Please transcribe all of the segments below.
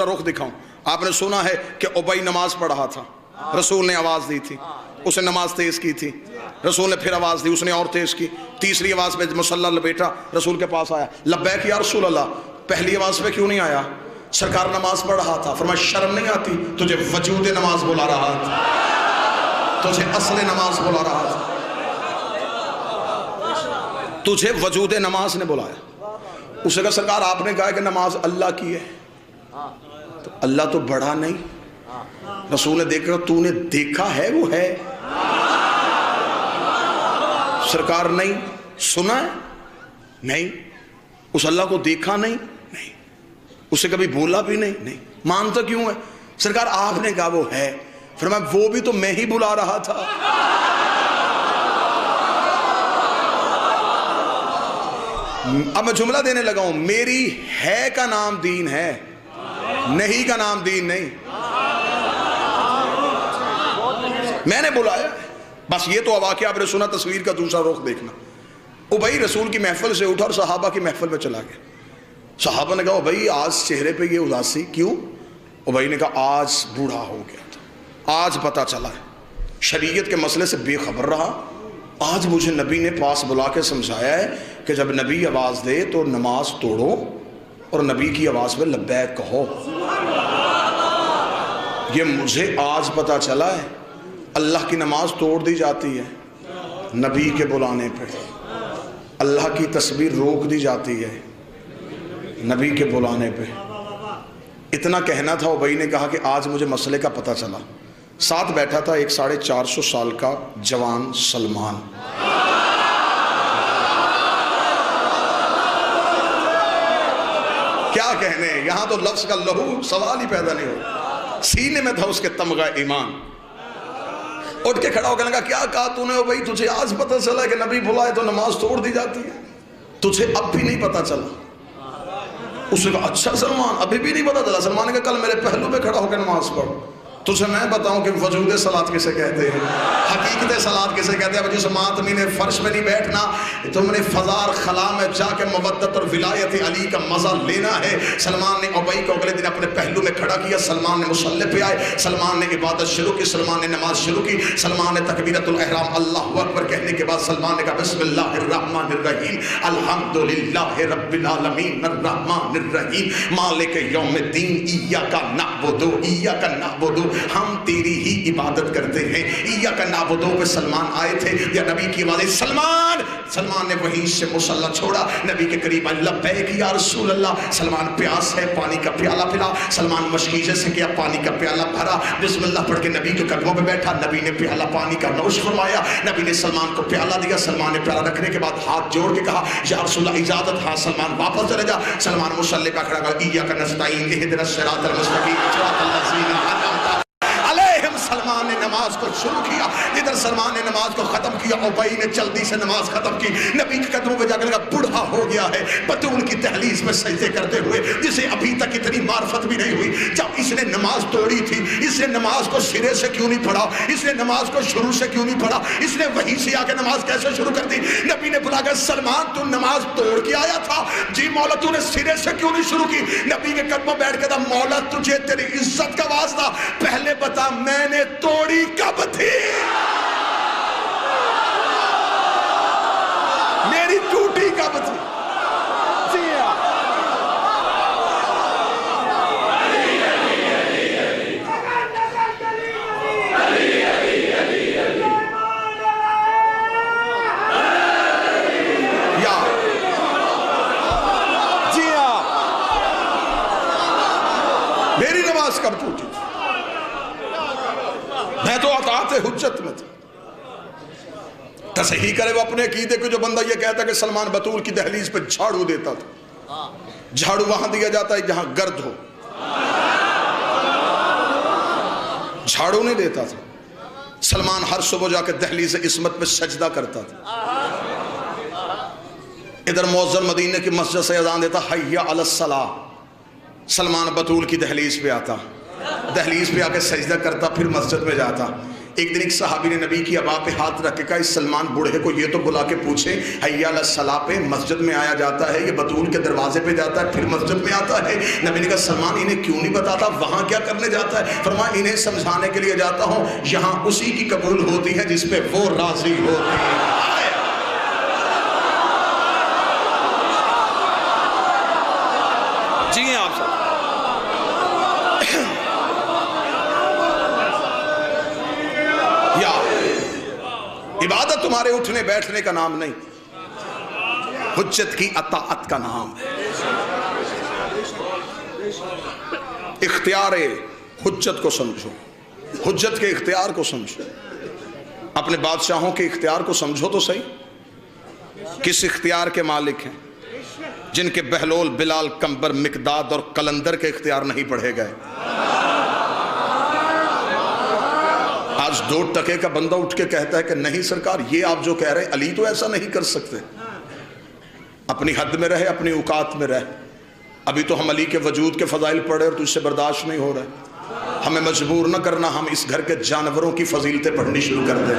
رخ دکھاؤں. آپ نے سنا ہے کہ ابئی نماز پڑھ رہا تھا, رسول نے آواز دی تھی, اس نے نماز تیز کی تھی, رسول نے پھر آواز دی, اس نے اور تیز کی, تیسری آواز پہ مصلی لپیٹا, رسول کے پاس آیا, لبیک یا رسول اللہ. پہلی آواز پہ کیوں نہیں آیا؟ سرکار نماز پڑھ رہا تھا. فرمایا شرم نہیں آتی؟ تجھے وجود نماز بلا رہا تھا, تجھے اصل نماز بلا رہا تھا, تجھے وجود نماز نے بلایا. اس نے کہا سرکار آپ نے کہا کہ نماز اللہ کی ہے, تو اللہ تو بڑا نہیں. رسول نے دیکھا تو نے دیکھا ہے وہ ہے. سرکار نہیں, سنا ہے نہیں, اس اللہ کو دیکھا نہیں, اسے کبھی بولا بھی نہیں, مانتا کیوں ہے؟ سرکار آپ نے کہا وہ ہے. فرمایا وہ بھی تو میں ہی بلا رہا تھا. اب میں جملہ دینے لگا ہوں, میری ہے کا نام دین ہے, نہیں کا نام دین نہیں. میں نے بلایا بس. یہ تو واقعہ آپ نے سنا. تصویر کا دوسرا رخ دیکھنا. ابئی رسول کی محفل سے اٹھا اور صحابہ کی محفل میں چلا گیا. صحابہ نے کہا ابئی آج چہرے پہ یہ اداسی کیوں؟ ابئی نے کہا آج بوڑھا ہو گیا تھا, آج پتا چلا ہے, شریعت کے مسئلے سے بے خبر رہا. آج مجھے نبی نے پاس بلا کے سمجھایا ہے کہ جب نبی آواز دے تو نماز توڑو اور نبی کی آواز پہ لبیک کہو. یہ مجھے آج پتا چلا ہے. اللہ کی نماز توڑ دی جاتی ہے نبی کے بلانے پہ, اللہ کی تسبیح روک دی جاتی ہے نبی کے بلانے پہ. اتنا کہنا تھا. ابئی نے کہا کہ آج مجھے مسئلے کا پتہ چلا. ساتھ بیٹھا تھا ایک 450 سال کا جوان سلمان. کیا کہنے, یہاں تو لفظ کا لہو سوال ہی پیدا نہیں ہو. سینے میں تھا اس کے تمغہ ایمان. اٹھ کے کھڑا ہو کے لگا کیا کہا تو نے ابئی؟ تجھے آج پتہ چلا کہ نبی بلائے تو نماز توڑ دی جاتی ہے, تجھے اب بھی نہیں پتہ چلا؟ اس نے کہا اچھا سلمان ابھی بھی نہیں پتا چلا. سلمان نے کہا کل میرے پہلو پہ کھڑا ہو کے نماز پڑھ, تجھے میں بتاؤں کہ وجود صلاۃ کسے کہتے ہیں, حقیقت صلاۃ کسے کہتے ہیں. جس ماتمی نے فرش میں نہیں بیٹھنا, تم نے فضا اور خلا میں جا کے مودت اور ولایت علی کا مزہ لینا ہے. سلمان نے ابئی کو اگلے دن اپنے پہلو میں کھڑا کیا. سلمان نے مصلی پہ آئے, سلمان نے عبادت شروع کی, سلمان نے نماز شروع کی. سلمان نے تکبیرۃ الاحرام اللہ اکبر کہنے کے بعد سلمان نے کہا بسم اللہ الرحمن الرحیم الحمدللہ رب العالمین الرحمن الرحیم مالک یوم الدین ایاک نعبد و ایاک نعبد, ہم تیری ہی عبادت کرتے ہیں. ایاک نعبد پہ سلمان آئے تھے یا نبی کی آواز سلمان. سلمان نے وہیں سے مصلی چھوڑا, نبی کے قریب آئے, لبیک یا رسول اللہ. سلمان پیاس ہے, پانی کا پیالہ پلا. سلمان مشکیزے سے کیا, پانی کا پیالہ بھرا, بسم اللہ پڑھ کے نبی کے قدموں پہ بیٹھا. نبی نے پیالہ پانی کا نوش فرمایا. نبی نے سلمان کو پیالہ دیا. سلمان نے پیالہ رکھنے کے بعد ہاتھ جوڑ کے کہا یا رسول اللہ اجازت. ہاں سلمان واپس چلے جا. سلمان مصلی پہ کھڑا کہا ایاک نستعین اہدنا الصراط المستقیم صراط الذین انعمت. سلمان نے نماز کو شروع کیا. جدھر سلمان نے نماز کو ختم کیا, ابئی نے جلدی سے نماز ختم کی. نبی کے قدموں پہ جا کے لگا بڑھا ہو گیا ہے بطول کی دہلیز میں سجدے کرتے ہوئے, جسے ابھی تک اتنی معرفت بھی نہیں ہوئی. جب اس نے نماز توڑی تھی, اس نے نماز کو سرے سے کیوں نہیں پڑھا, اس نے نماز کو شروع سے کیوں نہیں پڑھا, اس نے وہیں سے آ کے نماز کیسے شروع کر دی؟ نبی نے بلا کر سلمان تو نماز توڑ کے آیا تھا, جی مولا تو نے سرے سے کیوں نہیں شروع کی؟ نبی کے قدموں بیٹھ کے تھا مولا تجھے تیری عزت کا واسطہ پہلے بتا میں نے توڑی کب تھی, میری ٹوٹی کب تھی؟ میری نماز کب ٹوٹی تھی؟ میں تو اطاعت حجت میں تھا. تصحیح کرے وہ اپنے عقیدے کو. جو بندہ یہ کہتا ہے کہ سلمان بطول کی دہلیز پہ جھاڑو دیتا تھا, جھاڑو وہاں دیا جاتا ہے جہاں گرد ہو, جھاڑو نہیں دیتا تھا. سلمان ہر صبح جا کے دہلیز عصمت پہ سجدہ کرتا تھا. ادھر مؤذن مدینے کی مسجد سے اذان دیتا حی علی الصلاۃ, سلمان بطول کی دہلیز پہ آتا, دہلیز پہ آ کے سجدہ کرتا, پھر مسجد میں جاتا. ایک دن ایک صحابی نے نبی کی ابا پہ ہاتھ رکھ کے کہا اس سلمان بوڑھے کو یہ تو بلا کے پوچھے حی علی الصلاۃ پہ مسجد میں آیا جاتا ہے، یہ بطول کے دروازے پہ جاتا ہے پھر مسجد میں آتا ہے؟ نبی نے کہا سلمان انہیں کیوں نہیں بتاتا وہاں کیا کرنے جاتا ہے؟ فرمایا انہیں سمجھانے کے لیے جاتا ہوں یہاں اسی کی قبول ہوتی ہے جس پہ وہ راضی ہوتی ہے۔ جی آپ سب یا عبادت تمہارے اٹھنے بیٹھنے کا نام نہیں، حجت کی اطاعت کا نام ہے۔ اختیار حجت کو سمجھو، حجت کے اختیار کو سمجھو، اپنے بادشاہوں کے اختیار کو سمجھو تو صحیح، کس اختیار کے مالک ہیں؟ جن کے بہلول، بلال، کمبر، مقداد اور قلندر کے اختیار نہیں پڑھے گئے۔ آج 2 ٹکے کا بندہ اٹھ کے کہتا ہے کہ نہیں سرکار یہ آپ جو کہہ رہے ہیں علی تو ایسا نہیں کر سکتے۔ اپنی حد میں رہے، اپنی اوقات میں رہے۔ ابھی تو ہم علی کے وجود کے فضائل پڑھے اور تجھ سے برداشت نہیں ہو رہے، ہمیں مجبور نہ کرنا، ہم اس گھر کے جانوروں کی فضیلتیں پڑھنی شروع کر دیں۔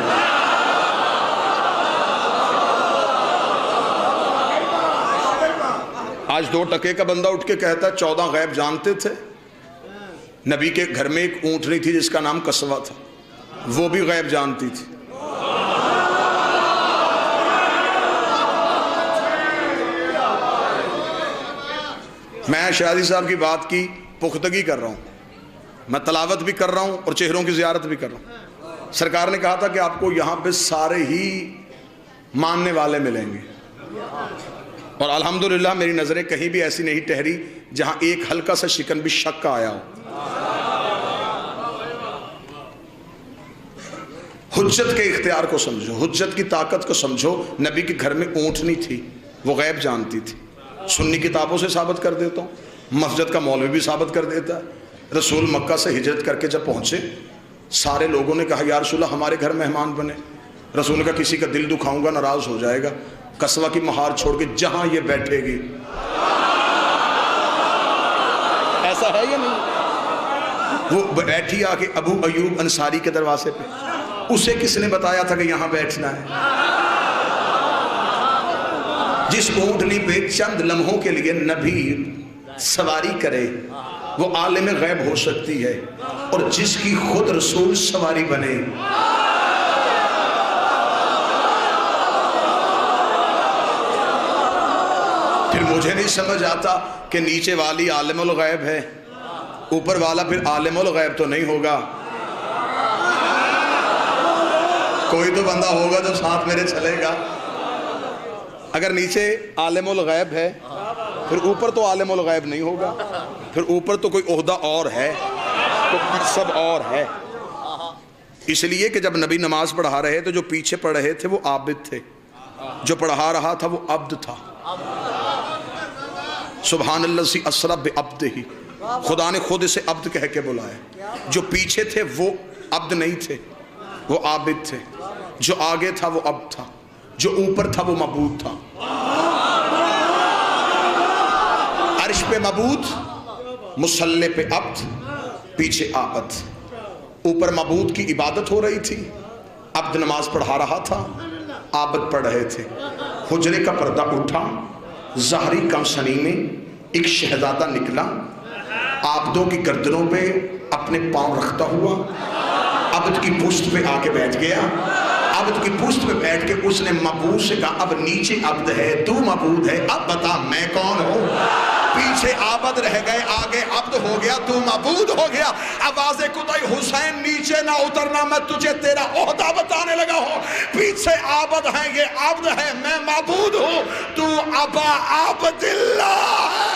آج 2 ٹکے کا بندہ اٹھ کے کہتا ہے 14 غیب جانتے تھے؟ نبی کے گھر میں ایک اونٹنی تھی جس کا نام قصوہ تھا، وہ بھی غیب جانتی تھی۔ میں شہزادی صاحب کی بات کی پختگی کر رہا ہوں، میں تلاوت بھی کر رہا ہوں اور چہروں کی زیارت بھی کر رہا ہوں۔ سرکار نے کہا تھا کہ آپ کو یہاں پہ سارے ہی ماننے والے ملیں گے، اور الحمدللہ میری نظریں کہیں بھی ایسی نہیں ٹھہری جہاں ایک ہلکا سا شکن بھی شک کا آیا ہو۔ حجت کے اختیار کو سمجھو، حجت کی طاقت کو سمجھو۔ نبی کے گھر میں اونٹنی تھی، وہ غیب جانتی تھی۔ سنی کتابوں سے ثابت کر دیتا ہوں، مسجد کا مولوی بھی ثابت کر دیتا ہے۔ رسول مکہ سے ہجرت کر کے جب پہنچے، سارے لوگوں نے کہا یا رسول اللہ ہمارے گھر مہمان بنے۔ رسول نے کہا کسی کا دل دکھاؤں گا ناراض ہو جائے گا، قصوہ کی مہار چھوڑ کے جہاں یہ بیٹھے گی۔ ایسا ہے یا نہیں؟ وہ بیٹھی آ کے ابو ایوب انصاری کے دروازے پہ، اسے کس نے بتایا تھا کہ یہاں بیٹھنا ہے؟ جس اونٹنی پہ چند لمحوں کے لیے نبی سواری کرے وہ عالم غیب ہو سکتی ہے، اور جس کی خود رسول سواری بنے۔ پھر مجھے نہیں سمجھ آتا کہ نیچے والی عالم الغیب ہے، اوپر والا پھر عالم الغیب تو نہیں ہوگا۔ کوئی تو بندہ ہوگا جو ساتھ میرے چلے گا۔ اگر نیچے عالم الغیب ہے پھر اوپر تو عالم الغیب نہیں ہوگا، پھر اوپر تو کوئی عہدہ اور ہے، تو منصب اور ہے۔ اس لیے کہ جب نبی نماز پڑھا رہے تو جو پیچھے پڑھ رہے تھے وہ عابد تھے، جو پڑھا رہا تھا وہ عبد تھا۔ سبحان اللہ اسری بعبدہ، خدا نے خود اسے عبد کہہ کے بلایا۔ جو پیچھے تھے وہ عبد نہیں تھے، وہ عابد تھے۔ جو آگے تھا وہ عبد تھا، جو اوپر تھا وہ معبود تھا۔ عرش پہ معبود، مصلی پہ عبد، پیچھے عابد۔ اوپر معبود کی عبادت ہو رہی تھی، عبد نماز پڑھا رہا تھا، عابد پڑھ رہے تھے۔ حجرے کا پردہ اٹھا، ظاہری کمسنی میں ایک شہزادہ نکلا، عابدوں کی گردنوں پہ اپنے پاؤں رکھتا ہوا، عبد کی پشت پہ آ کے بیٹھ گیا۔ عبد کی پشت پہ بیٹھ کے اس نے معبود سے کہا اب نیچے عبد ہے، تو معبود ہے، اب بتا میں کون ہوں؟ پیچھے عابد رہ گئے، آگے عبد ہو گیا، تو معبود ہو گیا۔ آواز کتائی حسین نیچے نہ اترنا، میں تجھے تیرا عہدہ بتانے لگا ہوں۔ پیچھے عابد ہیں، یہ عبد ہے، میں معبود ہوں، تو ابا عبد اللہ۔